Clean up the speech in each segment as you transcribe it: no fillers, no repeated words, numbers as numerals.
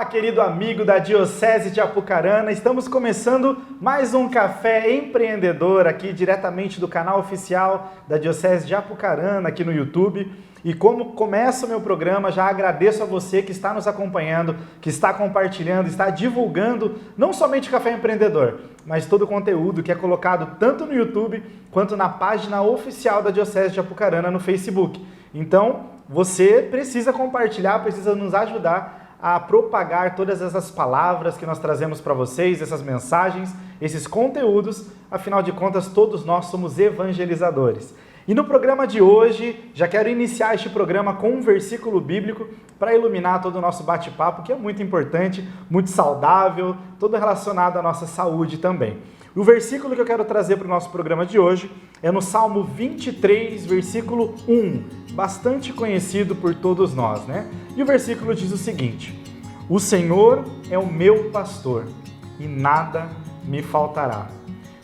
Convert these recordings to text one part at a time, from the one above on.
querido amigo da Diocese de Apucarana, estamos começando mais um Café Empreendedor aqui diretamente do canal oficial da Diocese de Apucarana aqui no YouTube. E como começa o meu programa, já agradeço a você que está nos acompanhando, que está compartilhando, está divulgando não somente Café Empreendedor, mas todo o conteúdo que é colocado tanto no YouTube quanto na página oficial da Diocese de Apucarana no Facebook. Então, você precisa compartilhar, precisa nos ajudar a propagar todas essas palavras que nós trazemos para vocês, essas mensagens, esses conteúdos. Afinal de contas, todos nós somos evangelizadores. E no programa de hoje, já quero iniciar este programa com um versículo bíblico para iluminar todo o nosso bate-papo, que é muito importante, muito saudável, todo relacionado à nossa saúde também. O versículo que eu quero trazer para o nosso programa de hoje é no Salmo 23, versículo 1, bastante conhecido por todos nós, né? E o versículo diz o seguinte: O Senhor é o meu pastor e nada me faltará.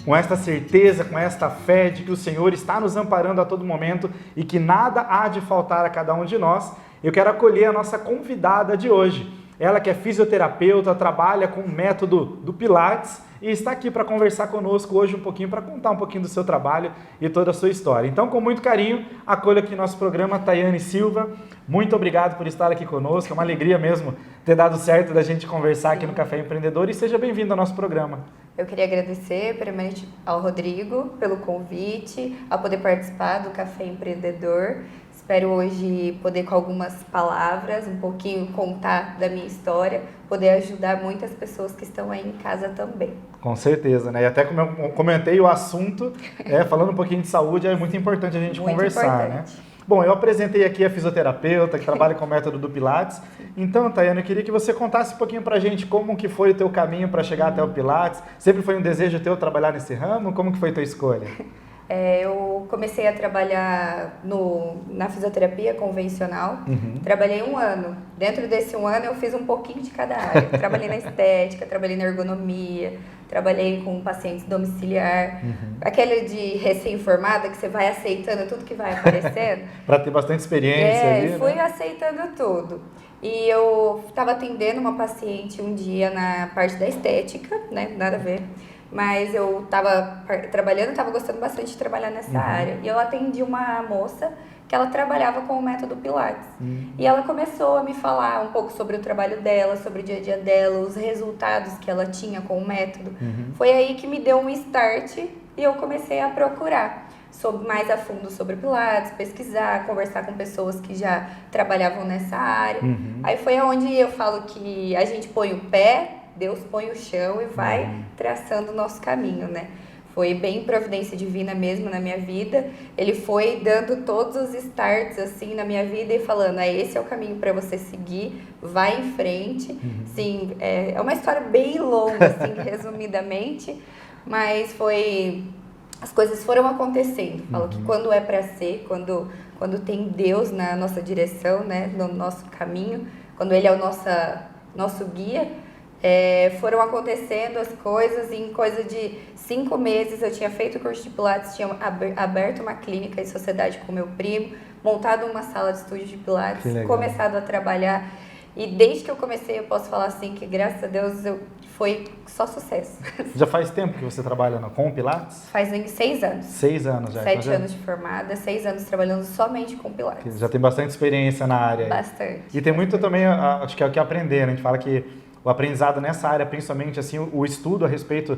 Com esta certeza, com esta fé de que o Senhor está nos amparando a todo momento e que nada há de faltar a cada um de nós, eu quero acolher a nossa convidada de hoje. Ela que é fisioterapeuta, trabalha com o método do Pilates e está aqui para conversar conosco hoje um pouquinho, para contar um pouquinho do seu trabalho e toda a sua história. Então, com muito carinho, acolho aqui nosso programa Tayane Silva. Muito obrigado por estar aqui conosco, é uma alegria mesmo ter dado certo da gente conversar aqui no Café Empreendedor e seja bem-vindo ao nosso programa. Eu queria agradecer primeiramente ao Rodrigo pelo convite, a poder participar do Café Empreendedor. Espero hoje poder, com algumas palavras, um pouquinho contar da minha história, poder ajudar muitas pessoas que estão aí em casa também. Com certeza, né? E até como eu comentei o assunto, falando um pouquinho de saúde, é muito importante a gente conversar, né? Bom, eu apresentei aqui a fisioterapeuta que trabalha com o método do Pilates. Então, Tayane, eu queria que você contasse um pouquinho pra gente como que foi o teu caminho para chegar até o Pilates. Sempre foi um desejo teu trabalhar nesse ramo? Como que foi a tua escolha? Eu comecei a trabalhar na fisioterapia convencional. Trabalhei 1 ano. Dentro desse 1 ano eu fiz um pouquinho de cada área. Trabalhei na estética, trabalhei na ergonomia, trabalhei com pacientes domiciliar. Aquele de recém-formada que você vai aceitando tudo que vai aparecendo. Para ter bastante experiência ali, fui né? aceitando tudo. E eu estava atendendo uma paciente um dia na parte da estética, né? Nada a ver. Mas eu estava trabalhando, estava gostando bastante de trabalhar nessa área. E eu atendi uma moça que ela trabalhava com o método Pilates. E ela começou a me falar um pouco sobre o trabalho dela, sobre o dia a dia dela, os resultados que ela tinha com o método. Foi aí que me deu um start e eu comecei a procurar mais a fundo sobre Pilates, pesquisar, conversar com pessoas que já trabalhavam nessa área. Aí foi onde eu falo que a gente põe o pé, Deus põe o chão e vai traçando o nosso caminho, né? Foi bem providência divina mesmo na minha vida. Ele foi dando todos os starts assim na minha vida e falando, esse é o caminho para você seguir, vai em frente. Sim, é uma história bem longa, assim, resumidamente, mas as coisas foram acontecendo. Falo que quando é para ser, quando tem Deus na nossa direção, né, no nosso caminho, quando Ele é o nosso guia, foram acontecendo as coisas. Em coisa de 5 meses eu tinha feito o curso de Pilates, tinha aberto uma clínica em sociedade com meu primo, montado uma sala de estúdio de Pilates, começado a trabalhar. E desde que eu comecei, eu posso falar assim que, graças a Deus, foi só sucesso. Já faz tempo que você trabalha com o Pilates? Fazem 6 anos. 6 anos já. 7 anos de formada, 6 anos trabalhando somente com Pilates. Já tem bastante experiência na área. Bastante. E tem muito também, acho que é o que aprender, né? A gente fala que o aprendizado nessa área, principalmente assim, o estudo a respeito,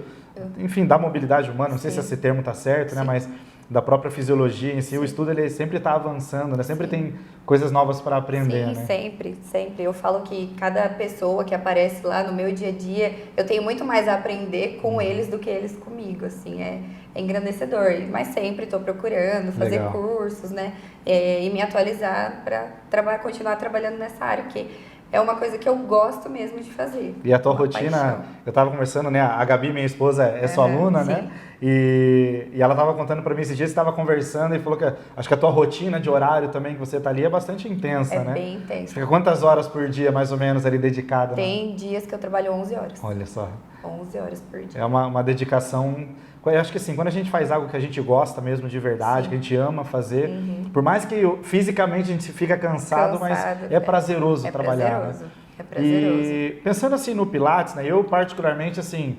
enfim, da mobilidade humana, não sei se esse termo está certo, né? Mas da própria fisiologia em si, o estudo ele sempre está avançando, né? Sempre tem coisas novas para aprender, né? Sempre. Eu falo que cada pessoa que aparece lá no meu dia a dia, eu tenho muito mais a aprender com eles do que eles comigo, assim, é engrandecedor. Mas sempre estou procurando fazer cursos, né? E me atualizar para continuar trabalhando nessa área, que é uma coisa que eu gosto mesmo de fazer. E a tua rotina, paixão. Eu estava conversando, né? A Gabi, minha esposa, é sua aluna, né? E ela estava contando para mim esses dias, estava conversando e falou que acho que a tua rotina de horário também que você está ali é bastante intensa, né? É bem intensa. Fica quantas horas por dia, mais ou menos, ali dedicada? Tem dias que eu trabalho 11 horas. Olha só. 11 horas por dia. É uma dedicação. Eu acho que assim, quando a gente faz algo que a gente gosta mesmo de verdade, que a gente ama fazer, por mais que fisicamente a gente fica cansado, mas é prazeroso trabalhar. Prazeroso. Né? É prazeroso. E pensando assim no Pilates, né? Eu particularmente, assim,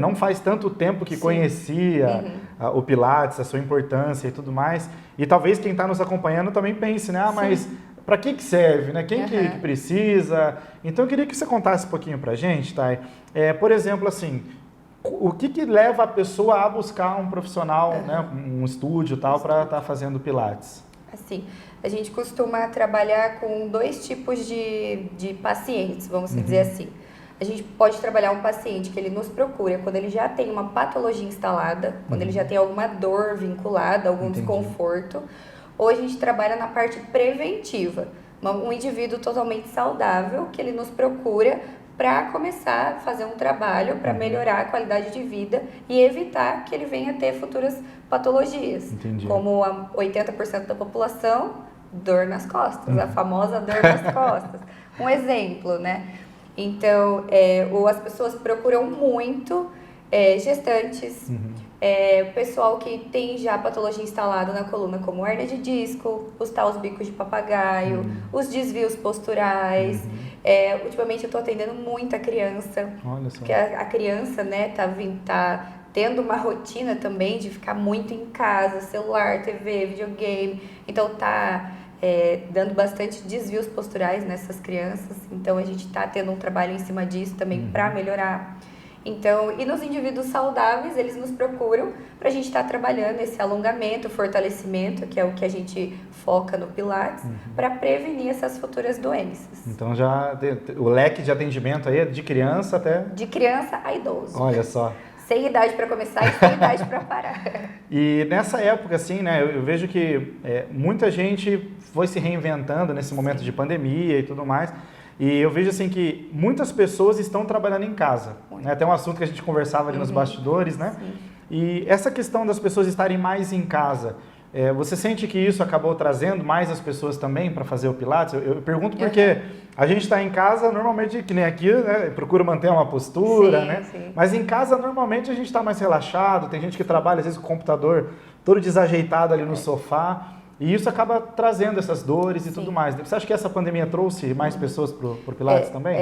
não faz tanto tempo que conhecia o Pilates, a sua importância e tudo mais. E talvez quem está nos acompanhando também pense, né? Mas para que serve, né? Quem que precisa? Então eu queria que você contasse um pouquinho pra gente, Thay. Por exemplo, assim, o que leva a pessoa a buscar um profissional, né? Um estúdio e tal, para estar fazendo Pilates? Assim, a gente costuma trabalhar com 2 tipos de pacientes, vamos dizer assim. A gente pode trabalhar um paciente que ele nos procura quando ele já tem uma patologia instalada, quando ele já tem alguma dor vinculada, algum desconforto, ou a gente trabalha na parte preventiva, um indivíduo totalmente saudável que ele nos procura para começar a fazer um trabalho para melhorar a qualidade de vida e evitar que ele venha a ter futuras patologias, como 80% da população, dor nas costas, a famosa dor nas costas. Um exemplo, né? Então, as pessoas procuram muito gestantes, pessoal que tem já patologia instalada na coluna, como hernia de disco, os tais bicos de papagaio, os desvios posturais. Ultimamente eu estou atendendo muita criança, porque a criança, né, tá tendo uma rotina também de ficar muito em casa, celular, TV, videogame, então tá dando bastante desvios posturais nessas crianças, então a gente está tendo um trabalho em cima disso também para melhorar. Então, e nos indivíduos saudáveis, eles nos procuram para a gente estar trabalhando esse alongamento, fortalecimento, que é o que a gente foca no Pilates, para prevenir essas futuras doenças. Então já o leque de atendimento aí é de criança até... De criança a idoso. Olha só. Sem idade para começar e sem idade para parar. E nessa época, assim, né, eu vejo que muita gente foi se reinventando nesse momento de pandemia e tudo mais. E eu vejo assim que muitas pessoas estão trabalhando em casa. Né? Até um assunto que a gente conversava ali nos bastidores, né? Sim. E essa questão das pessoas estarem mais em casa, você sente que isso acabou trazendo mais as pessoas também para fazer o Pilates? Eu pergunto porque a gente está em casa, normalmente, que nem aqui, né? Procura manter uma postura, né? Sim. Mas em casa, normalmente, a gente está mais relaxado. Tem gente que trabalha, às vezes, com o computador todo desajeitado ali no sofá. E isso acaba trazendo essas dores e tudo mais. Você acha que essa pandemia trouxe mais pessoas para o Pilates também?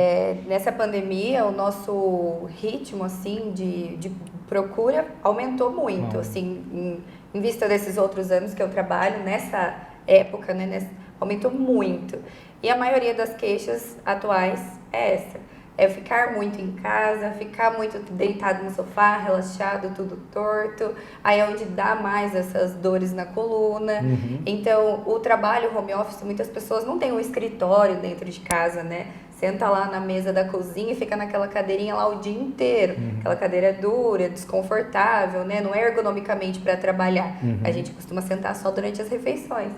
Nessa pandemia, o nosso ritmo assim, de procura aumentou muito. Assim, em vista desses outros anos que eu trabalho, nessa época, né, aumentou muito. E a maioria das queixas atuais é essa. É ficar muito em casa, ficar muito deitado no sofá, relaxado, tudo torto. Aí é onde dá mais essas dores na coluna. Então, o trabalho home office, muitas pessoas não têm um escritório dentro de casa, né? Senta lá na mesa da cozinha e fica naquela cadeirinha lá o dia inteiro. Aquela cadeira dura, desconfortável, né? Não é ergonomicamente para trabalhar. A gente costuma sentar só durante as refeições.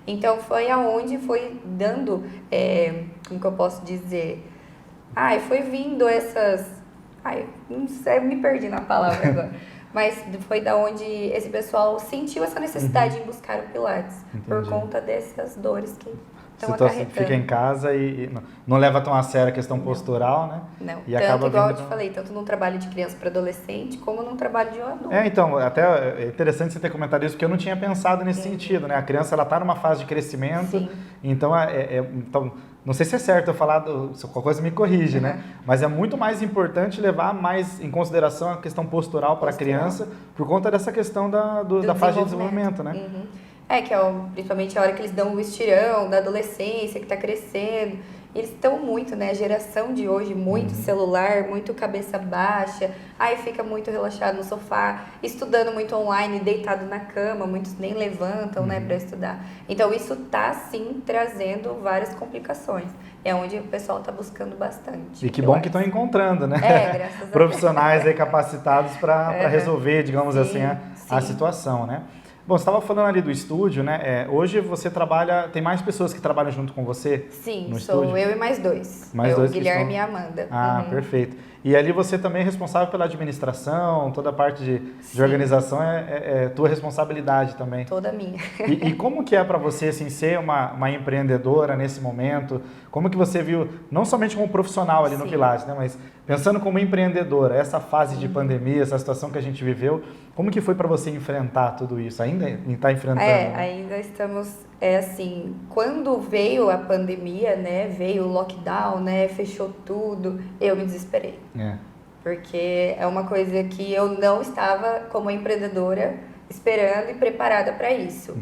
Então, foi aonde foi dando, como que eu posso dizer... foi vindo essas... não sei, me perdi na palavra agora. Mas foi da onde esse pessoal sentiu essa necessidade em buscar o Pilates. Por conta dessas dores que estão acarretando. Fica em casa e não leva tão a sério a questão postural, né? Não, e tanto acaba igual eu te falei, tanto num trabalho de criança para adolescente, como num trabalho de adulto. Então, até é interessante você ter comentado isso, porque eu não tinha pensado nesse sentido, né? A criança, ela tá numa fase de crescimento, então, então, não sei se é certo eu falar, se qualquer coisa me corrige, né? Mas é muito mais importante levar mais em consideração a questão postural para a criança, por conta dessa questão da fase de desenvolvimento, né? Que é principalmente a hora que eles dão o estirão da adolescência, que está crescendo. Eles estão muito, né? A geração de hoje, muito celular, muito cabeça baixa. Aí fica muito relaxado no sofá, estudando muito online, deitado na cama. Muitos nem levantam, né, para estudar. Então, isso tá, sim, trazendo várias complicações. É onde o pessoal está buscando bastante. E que bom que estão encontrando, né? Graças a Deus. Profissionais aí capacitados para resolver, digamos assim, a situação, né? Bom, você estava falando ali do estúdio, né? Hoje você trabalha, tem mais pessoas que trabalham junto com você? Sim, no sou estúdio? Eu e mais dois. Mais dois o Guilherme e a Amanda. Perfeito. E ali você também é responsável pela administração, toda a parte de organização é tua responsabilidade também. Toda minha. E como que é para você assim, ser uma empreendedora nesse momento? Como que você viu, não somente como profissional ali no Pilates, né, mas pensando como empreendedora, essa fase de pandemia, essa situação que a gente viveu, como que foi para você enfrentar tudo isso? Ainda está enfrentando? Né? Ainda estamos, assim, quando veio a pandemia, né, veio o lockdown, né, fechou tudo, eu me desesperei. Porque é uma coisa que eu não estava, como empreendedora, esperando e preparada para isso.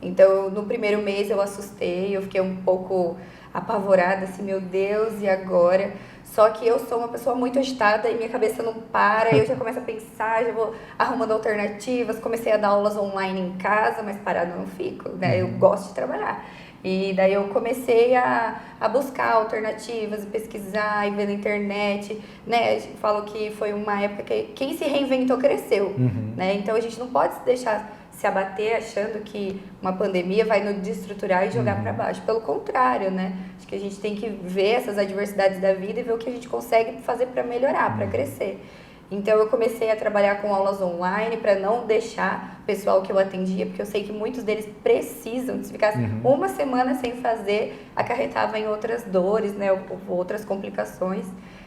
Então, no primeiro mês eu assustei, eu fiquei um pouco apavorada, assim, meu Deus, e agora? Só que eu sou uma pessoa muito agitada e minha cabeça não para, eu já começo a pensar, já vou arrumando alternativas, comecei a dar aulas online em casa, mas parada eu não fico, né? Eu gosto de trabalhar. E daí eu comecei a buscar alternativas, pesquisar e ver na internet, né? Eu falo que foi uma época que quem se reinventou cresceu, né? Então a gente não pode se deixar se abater achando que uma pandemia vai nos desestruturar e jogar para baixo. Pelo contrário, né? Acho que a gente tem que ver essas adversidades da vida e ver o que a gente consegue fazer para melhorar, para crescer. Então eu comecei a trabalhar com aulas online para não deixar o pessoal que eu atendia, porque eu sei que muitos deles precisam, se ficasse uma semana sem fazer, acarretava em outras dores, né, ou outras complicações.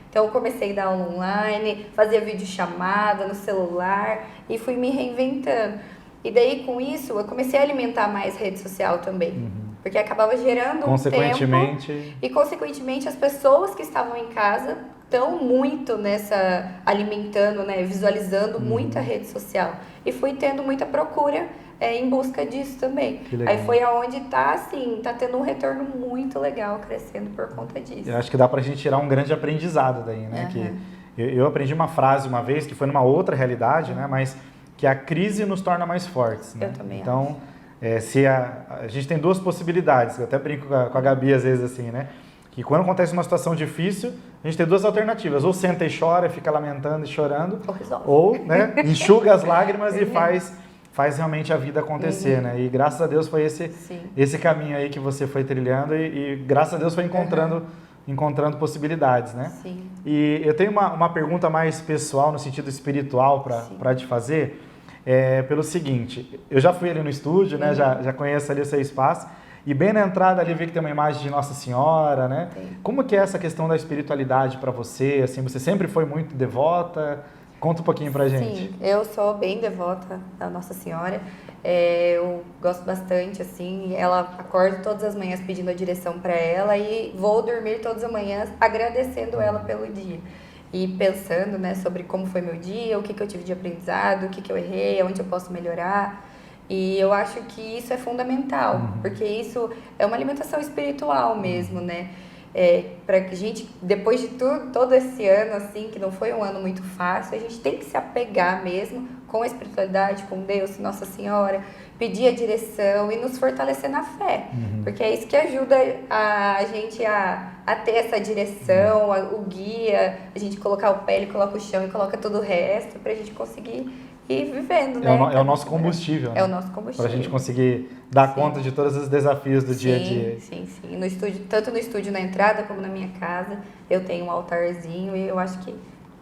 Então eu comecei a dar aula online, fazia videochamada no celular e fui me reinventando. E daí com isso eu comecei a alimentar mais rede social também. Porque acabava gerando um tempo e consequentemente as pessoas que estavam em casa estão muito nessa, alimentando, né, visualizando muita rede social. E fui tendo muita procura em busca disso também. Aí foi aonde tá, assim, tá tendo um retorno muito legal, crescendo por conta disso. Eu acho que dá pra gente tirar um grande aprendizado daí, né? Que eu aprendi uma frase uma vez, que foi numa outra realidade, né? Mas que a crise nos torna mais fortes. Né? Eu também então, se a gente tem duas possibilidades, eu até brinco com a Gabi às vezes assim, né? Que quando acontece uma situação difícil, a gente tem duas alternativas. Ou senta e chora, fica lamentando e chorando. Ou né, enxuga as lágrimas e faz realmente a vida acontecer, né? E graças a Deus foi esse caminho aí que você foi trilhando e graças a Deus foi encontrando possibilidades, né? Sim. E eu tenho uma pergunta mais pessoal, no sentido espiritual, para te fazer, pelo seguinte, eu já fui ali no estúdio, né? Já conheço ali o seu espaço, e bem na entrada ali vi que tem uma imagem de Nossa Senhora, né? Como que é essa questão da espiritualidade para você? Assim, você sempre foi muito devota? Conta um pouquinho pra gente. Sim, eu sou bem devota da Nossa Senhora. Eu gosto bastante, assim. Ela acordo todas as manhãs pedindo a direção para ela e vou dormir todas as manhãs agradecendo ela pelo dia. E pensando, né, sobre como foi meu dia, o que eu tive de aprendizado, o que eu errei, onde eu posso melhorar. E eu acho que isso é fundamental, porque isso é uma alimentação espiritual mesmo, né? Para que a gente, depois de todo esse ano, assim, que não foi um ano muito fácil, a gente tem que se apegar mesmo com a espiritualidade, com Deus, Nossa Senhora, pedir a direção e nos fortalecer na fé, porque é isso que ajuda a gente a ter essa direção, o guia, a gente colocar o pé, ele coloca o chão e coloca todo o resto, para a gente conseguir ir vivendo, né? É o nosso combustível, né? É o nosso combustível. Pra gente conseguir dar conta de todos os desafios do dia a dia. Sim. No estúdio, tanto no estúdio na entrada como na minha casa, eu tenho um altarzinho e eu acho que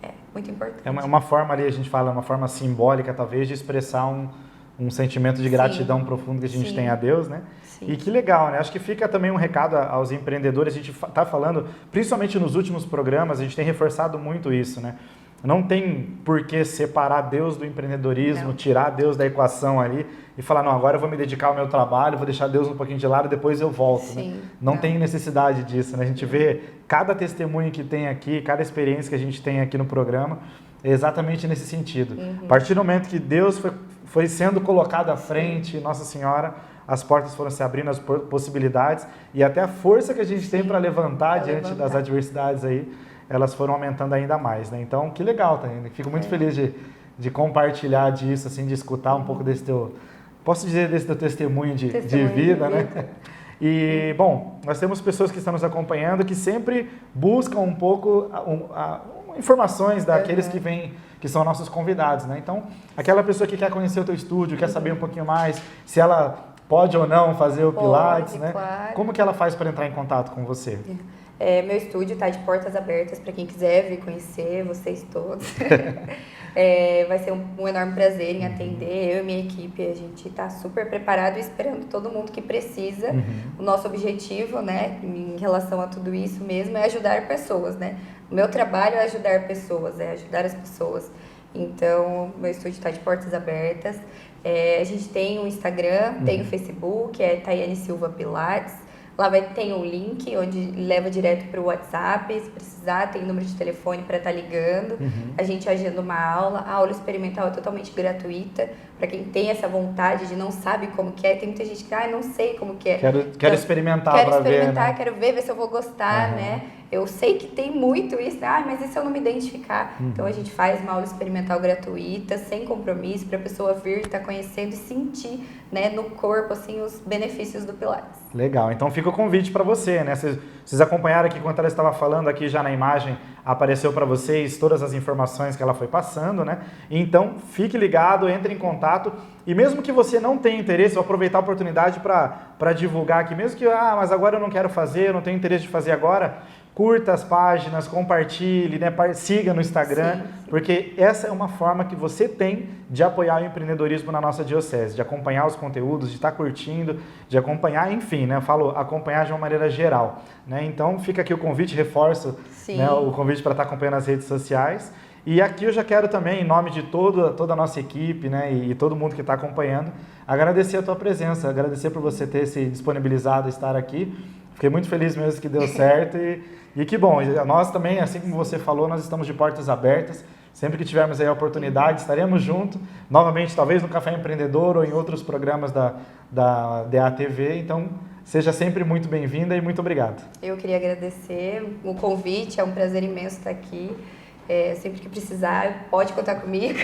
é muito importante. É uma forma ali, a gente fala, uma forma simbólica talvez de expressar um sentimento de gratidão profundo que a gente tem a Deus, né? Sim. E que legal, né? Acho que fica também um recado aos empreendedores, a gente tá falando, principalmente nos últimos programas, a gente tem reforçado muito isso, né? Não tem por que separar Deus do empreendedorismo, tirar Deus da equação ali e falar, não, agora eu vou me dedicar ao meu trabalho, vou deixar Deus um pouquinho de lado e depois eu volto. Né? Não tem necessidade disso, né? A gente vê cada testemunho que tem aqui, cada experiência que a gente tem aqui no programa, é exatamente nesse sentido. A partir do momento que Deus foi sendo colocado à frente, Nossa Senhora, as portas foram se abrindo, as possibilidades e até a força que a gente tem para levantar diante das adversidades aí, elas foram aumentando ainda mais, né? Então, que legal, tá? Fico muito feliz de compartilhar disso, assim, de escutar um pouco desse teu, posso dizer, desse teu testemunho de vida, né? E, bom, nós temos pessoas que estão nos acompanhando que sempre buscam um pouco informações daqueles que vêm, que são nossos convidados, né? Então, aquela pessoa que quer conhecer o teu estúdio, quer saber um pouquinho mais, se ela pode ou não fazer o Pilates, né? Claro. Como que ela faz para entrar em contato com você? Meu estúdio está de portas abertas para quem quiser vir conhecer, vocês todos. Vai ser um enorme prazer em atender. Eu e minha equipe, a gente está super preparado e esperando todo mundo que precisa. O nosso objetivo, né, em relação a tudo isso mesmo, é ajudar pessoas, né? O meu trabalho é ajudar pessoas, é ajudar as pessoas. Então, meu estúdio está de portas abertas. A gente tem um Instagram, tem o Facebook, é Tayane Silva Pilates. Lá tem um link onde leva direto para o WhatsApp, se precisar, tem número de telefone para estar ligando. A gente agenda uma aula. A aula experimental é totalmente gratuita. Para quem tem essa vontade de não sabe como que é, tem muita gente que não sei como que é. Quero experimentar para ver. Quero experimentar, né? Quero ver se eu vou gostar, né? Eu sei que tem muito isso, mas e se eu não me identificar? Então a gente faz uma aula experimental gratuita, sem compromisso, para a pessoa vir, estar conhecendo e sentir, né, no corpo assim, os benefícios do Pilates. Legal, então fica o convite para você, né? Vocês acompanharam aqui, enquanto ela estava falando aqui já na imagem, apareceu para vocês todas as informações que ela foi passando, né? Então fique ligado, entre em contato e mesmo que você não tenha interesse, vou aproveitar a oportunidade para divulgar aqui, mesmo que, mas agora eu não quero fazer, eu não tenho interesse de fazer agora, curta as páginas, compartilhe, né? Siga no Instagram, porque essa é uma forma que você tem de apoiar o empreendedorismo na nossa diocese, de acompanhar os conteúdos, de estar curtindo, de acompanhar, enfim, né? Eu falo acompanhar de uma maneira geral, né? Então fica aqui o convite, reforço, né, o convite para estar acompanhando as redes sociais. E aqui eu já quero também, em nome de toda a nossa equipe, né, e todo mundo que está acompanhando, agradecer a tua presença, agradecer por você ter se disponibilizado a estar aqui. Fiquei muito feliz mesmo que deu certo e que bom, nós também, assim como você falou, nós estamos de portas abertas. Sempre que tivermos aí a oportunidade, estaremos juntos, novamente, talvez no Café Empreendedor ou em outros programas da DATV. Então, seja sempre muito bem-vinda e muito obrigado. Eu queria agradecer o convite, é um prazer imenso estar aqui. Sempre que precisar, pode contar comigo.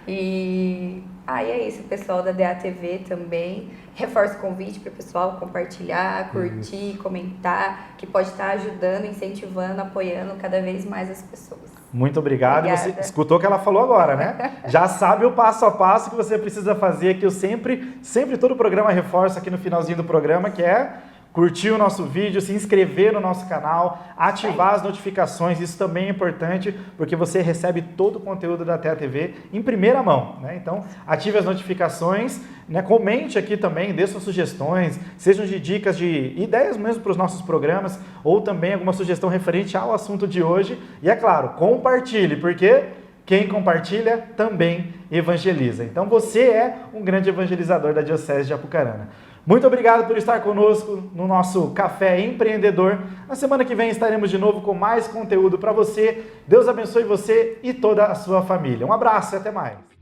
E é isso, o pessoal da DATV também. Reforço o convite para o pessoal compartilhar, curtir, comentar, que pode estar ajudando, incentivando, apoiando cada vez mais as pessoas. Muito obrigado. Obrigada. Você escutou o que ela falou agora, né? Já sabe o passo a passo que você precisa fazer, que eu sempre todo o programa reforço aqui no finalzinho do programa, que é curtir o nosso vídeo, se inscrever no nosso canal, ativar as notificações, isso também é importante, porque você recebe todo o conteúdo da DATV em primeira mão, né? Então, ative as notificações, né? Comente aqui também, dê suas sugestões, sejam de dicas, de ideias mesmo para os nossos programas, ou também alguma sugestão referente ao assunto de hoje. E é claro, compartilhe, porque quem compartilha também evangeliza. Então, você é um grande evangelizador da Diocese de Apucarana. Muito obrigado por estar conosco no nosso Café Empreendedor. Na semana que vem estaremos de novo com mais conteúdo para você. Deus abençoe você e toda a sua família. Um abraço e até mais.